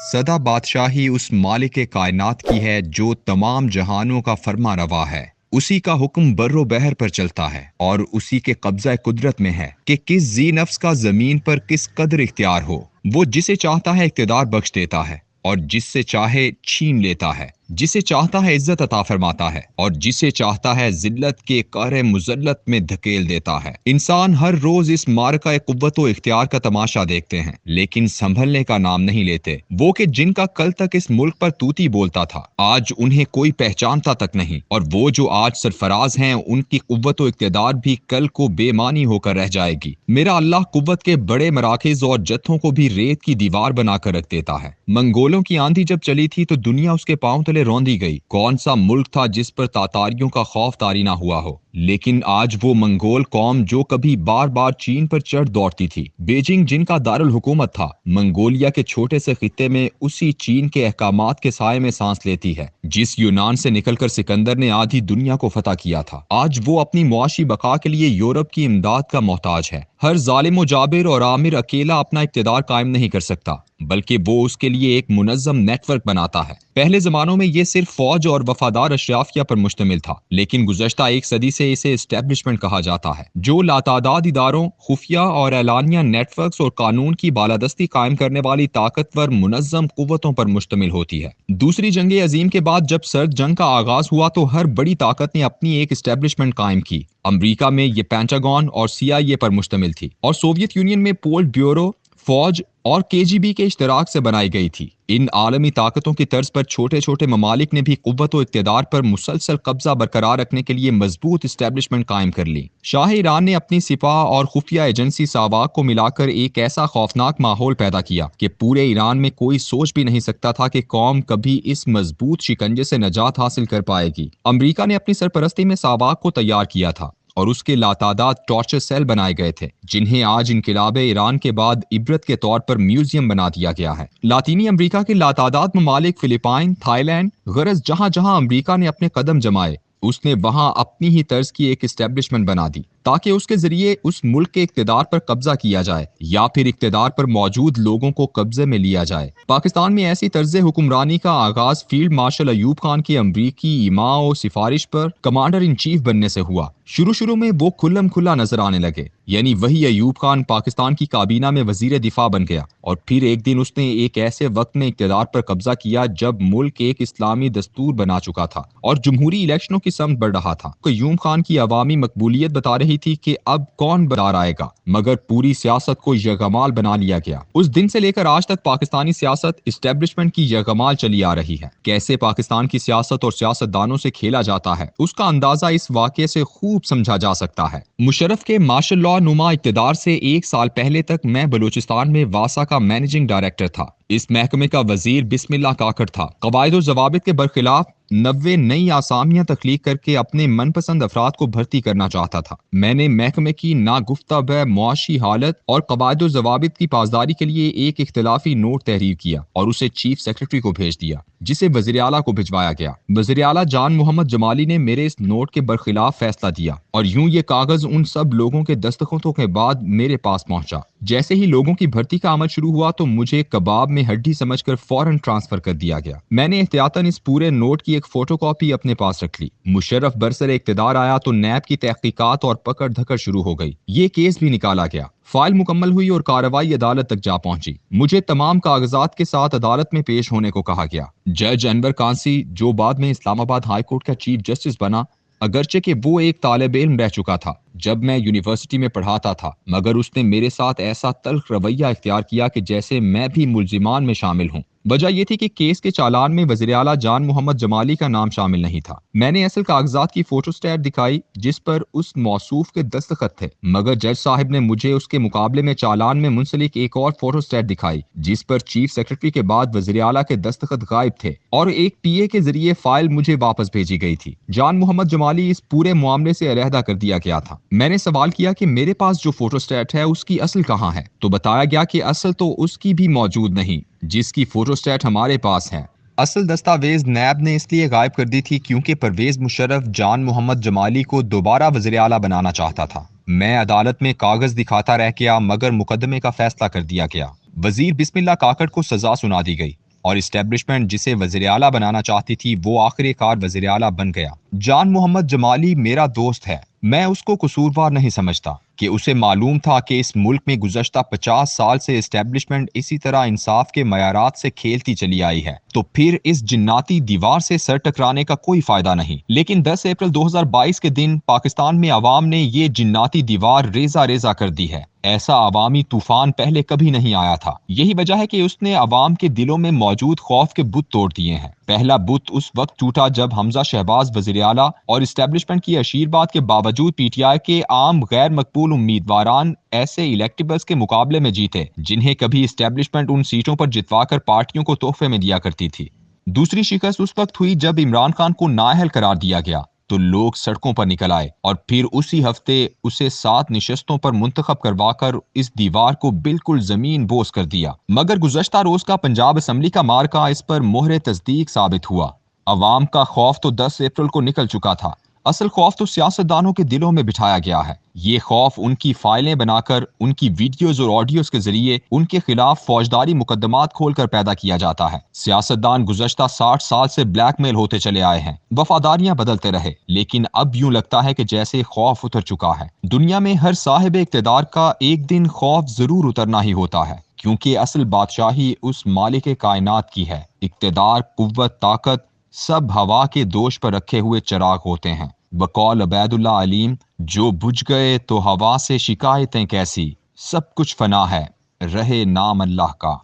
सदा बादशाही उस मालिक कायनात की है जो तमाम जहानों का फरमा रवा है। उसी का हुक्म बर्रो बहर पर चलता है और उसी के कब्जा कुदरत में है कि किस जी नफ्स का जमीन पर किस कदर इख्तियार हो। वो जिसे चाहता है इख्तियार बख्श देता है और जिससे चाहे छीन लेता है। जिसे चाहता है इज्जत अता फरमाता है और जिसे चाहता है जिल्लत के कहर मुजल्लत में धकेल देता है। इंसान हर रोज इस मारका कुव्वत व इख्तियार का तमाशा देखते हैं, लेकिन संभलने का नाम नहीं लेते। वो कि जिनका कल तक इस मुल्क पर तूती बोलता था, आज उन्हें कोई पहचानता तक नहीं, और वो जो आज सरफराज हैं, उनकी कुव्वत व इख्तियार भी कल को बेमानी होकर रह जाएगी। मेरा अल्लाह कुव्वत के बड़े मराकिज और जत्थों को भी रेत की दीवार बनाकर रख देता है। मंगोलों की आंधी जब चली थी तो दुनिया उसके पांव तले रौंदी गई। कौन सा मुल्क था जिस पर तातारियों का खौफ तारी ना हुआ हो। लेकिन आज वो मंगोल कौम जो कभी बार बार चीन पर चढ़ दौड़ती थी, बेजिंग जिनका दारुल हुकूमत था, मंगोलिया के छोटे से खित्ते में उसी चीन के अहकामात के साए में सांस लेती है। जिस यूनान से निकलकर सिकंदर ने आधी दुनिया को फतह किया था, आज वो अपनी मुआशी बका के लिए यूरोप की इमदाद का मोहताज है। हर जालिम जाबिर और आमिर अकेला अपना इक्तदार कायम नहीं कर सकता, बल्कि वो उसके लिए एक मुनज़्ज़म नेटवर्क बनाता है। पहले जमानों में ये सिर्फ फौज और वफादार अशराफिया पर मुश्तमिल था, लेकिन गुज़श्ता एक सदी से इसे एस्टेब्लिशमेंट कहा जाता है, जो लातादाद इदारों, खुफिया और एलानिया नेटवर्क्स और कानून की बालादस्ती कायम करने वाली ताकतवर मुनज़्ज़म कुव्वतों पर मुश्तमिल होती है। दूसरी जंग अजीम के बाद जब सर्द जंग का आगाज हुआ तो हर बड़ी ताकत ने अपनी एक एस्टेब्लिशमेंट कायम की। अमरीका में ये पेंटागन और CIA पर मुश्तमिल थी, और सोवियत यूनियन में पोल ब्यूरो, फौज और KGB के इश्तराक से बनाई गई थी। इन आलमी ताकतों की तर्ज पर छोटे छोटे ममालिक ने भी कुव्वत व इक़्तिदार पर मुसलसल कब्जा बरकरार रखने के लिए मजबूत इस्टेब्लिशमेंट कायम कर ली। शाह ईरान ने अपनी सिपाह और खुफिया एजेंसी सावाक को मिलाकर एक ऐसा खौफनाक माहौल पैदा किया कि पूरे ईरान में कोई सोच भी नहीं सकता था कि कौम कभी इस मजबूत शिकंजे से नजात हासिल कर पाएगी। अमरीका ने अपनी सरपरस्ती में सावाक को तैयार किया था और उसके लातादाद टॉर्चर सेल बनाए गए थे, जिन्हें आज इनकिलाबे ईरान के बाद इबरत के तौर पर म्यूजियम बना दिया गया है। लातीनी अमरीका के लातादाद ममालिक फिलिपाइन, थाईलैंड, गरज जहां जहां अमरीका ने अपने कदम जमाए, उसने वहां अपनी ही तर्ज की एक एस्टेब्लिशमेंट बना दी, ताकि उसके जरिए उस मुल्क के इक्तदार पर कब्जा किया जाए या फिर इक्तदार पर मौजूद लोगों को कब्जे में लिया जाए। पाकिस्तान में ऐसी तर्ज हुक्मरानी का आगाज फील्ड मार्शल अयूब खान की अमरीकी इमा और सिफारिश पर कमांडर इन चीफ बनने से हुआ। शुरू में वो खुल्लम खुल्ला नजर आने लगे, यानी वही अयूब खान पाकिस्तान की काबीना में वजीर दिफा बन गया, और फिर एक दिन उसने एक ऐसे वक्त में इक्तदार पर कब्जा किया जब मुल्क एक इस्लामी दस्तूर बना चुका था और जमहूरी इलेक्शनों की समत बढ़ रहा था। अयूब खान की अवामी मकबूलियत बता रही थी कि अब कौन बदार आएगा, मगर पूरी सियासत को यगमाल बना लिया गया। उस दिन से लेकर आज तक पाकिस्तानी सियासत इस्टेब्लिशमेंट की यगमाल चली आ रही है। कैसे पाकिस्तान की सियासत और सियासतदानों से खेला जाता है, उसका अंदाजा इस वाकये से खूब समझा जा सकता है। मुशर्रफ के मार्शल लॉ नुमा इक़्तिदार से एक साल पहले तक मैं बलूचिस्तान में वासा का मैनेजिंग डायरेक्टर था। इस महकमे का वजीर बिस्मिल्लाह काकड़ था। कवायद और ज़वाबित के बरखिलाफ 90 नई आसामियां तख्लीक करके अपने मनपसंद अफराद को भर्ती करना चाहता था। मैंने महकमे की नागुफ्ता मुआशी हालत और कवायद और ज़वाबित की पासदारी के लिए एक इख्तिलाफी नोट तहरीर किया और उसे चीफ सेक्रेटरी को भेज दिया, जिसे वज़ीर आला को भिजवाया गया। वज़ीर आला जान मोहम्मद जमाली ने मेरे इस नोट के बरखिलाफ फैसला दिया और यूं ये कागज उन सब लोगों के दस्तखतों के बाद मेरे पास पहुंचा। जैसे ही लोगों की भर्ती का अमल शुरू हुआ तो मुझे कबाब में हड्डी समझकर फौरन ट्रांसफर कर दिया गया। मैंने एहतियातन इस पूरे नोट की एक फोटोकॉपी अपने पास रख ली। मुशर्रफ बरसरे इक्तदार आया तो नैब की तहकीकात और पकड़ धकड़ शुरू हो गई। ये केस भी निकाला गया, फाइल मुकम्मल हुई और कार्रवाई अदालत तक जा पहुंची। मुझे तमाम कागजात के साथ अदालत में पेश होने को कहा गया। जज अनवर कांसी, जो बाद में इस्लामाबाद हाई कोर्ट का चीफ जस्टिस बना, अगरचे कि वो एक तालिब इल्म रह चुका था जब मैं यूनिवर्सिटी में पढ़ाता था, मगर उसने मेरे साथ ऐसा तल्ख रवैया इख्तियार किया कि जैसे मैं भी मुल्जिमान में शामिल हूँ। वजह यह थी कि केस के चालान में वज़ीर आला जान मोहम्मद जमाली का नाम शामिल नहीं था। मैंने असल कागजात की फोटोस्टेट दिखाई जिस पर उस मौसूफ के दस्तखत थे, मगर जज साहब ने मुझे उसके मुकाबले में चालान में मुंसलिक एक और फोटोस्टेट दिखाई जिस पर चीफ सेक्रेटरी के बाद वज़ीर आला के दस्तखत गायब थे और एक PA के जरिए फाइल मुझे वापस भेजी गई थी। जान मोहम्मद जमाली इस पूरे मामले से अलहदा कर दिया गया था। मैंने सवाल किया कि मेरे पास जो फोटोस्टेट है उसकी असल कहाँ है, तो बताया गया कि असल तो उसकी भी मौजूद नहीं जिसकी फोटोस्टेट हमारे पास है। असल दस्तावेज नैब ने इसलिए गायब कर दी थी क्योंकि परवेज मुशर्रफ जान मोहम्मद जमाली को दोबारा वज़ीर आला बनाना चाहता था। मैं अदालत में कागज दिखाता रह गया, मगर मुकदमे का फैसला कर दिया गया। वजीर बिस्मिल्लाह काकड़ को सजा सुना दी गई اور اسٹیبلشمنٹ جسے وزیر اعلیٰ بنانا چاہتی تھی وہ آخر کار وزیر اعلیٰ بن گیا۔ جان محمد جمالی میرا دوست ہے، میں اس کو قصوروار نہیں سمجھتا کہ اسے معلوم تھا کہ اس ملک میں گزشتہ 50 سال سے اسٹیبلشمنٹ اسی طرح انصاف کے معیارات سے کھیلتی چلی آئی ہے، تو پھر اس جناتی دیوار سے سر ٹکرانے کا کوئی فائدہ نہیں۔ لیکن 10 اپریل 2022 کے دن پاکستان میں عوام نے یہ جناتی دیوار ریزہ ریزہ کر دی ہے۔ ایسا عوامی طوفان پہلے کبھی نہیں آیا تھا۔ یہی وجہ ہے کہ اس نے عوام کے دلوں میں موجود خوف کے بت توڑ دیے ہیں۔ پہلا بت اس وقت ٹوٹا جب حمزہ شہباز وزیر اعلیٰ اور اسٹیبلشمنٹ کی اشیرباد کے باوجود پی ٹی آئی کے عام غیر مقبول امیدواران ایسے الیکٹیبلز کے مقابلے میں جیتے جنہیں کبھی اسٹیبلشمنٹ ان سیٹوں پر جتوا کر پارٹیوں کو تحفے میں دیا کرتی تھی۔ دوسری شکست اس وقت ہوئی جب عمران خان کو نااہل قرار دیا گیا تو لوگ سڑکوں پر نکل آئے اور پھر اسی ہفتے اسے 7 نشستوں پر منتخب کروا کر اس دیوار کو بالکل زمین بوس کر دیا۔ مگر گزشتہ روز کا پنجاب اسمبلی کا مارکا اس پر مہر تصدیق ثابت ہوا۔ عوام کا خوف تو 10 اپریل کو نکل چکا تھا، اصل خوف تو سیاستدانوں کے دلوں میں بٹھایا گیا ہے۔ یہ خوف ان کی فائلیں بنا کر، ان کی ویڈیوز اور آڈیوز کے ذریعے ان کے خلاف فوجداری مقدمات کھول کر پیدا کیا جاتا ہے۔ سیاستدان گزشتہ 60 سال سے بلیک میل ہوتے چلے آئے ہیں، وفاداریاں بدلتے رہے، لیکن اب یوں لگتا ہے کہ جیسے خوف اتر چکا ہے۔ دنیا میں ہر صاحب اقتدار کا ایک دن خوف ضرور اترنا ہی ہوتا ہے، کیونکہ اصل بادشاہی اس مالک کائنات کی ہے۔ اقتدار، قوت، طاقت سب ہوا کے دوش پر رکھے ہوئے چراغ ہوتے ہیں۔ بقول عبید اللہ علیم، جو بجھ گئے تو ہوا سے شکایتیں کیسی، سب کچھ فنا ہے، رہے نام اللہ کا۔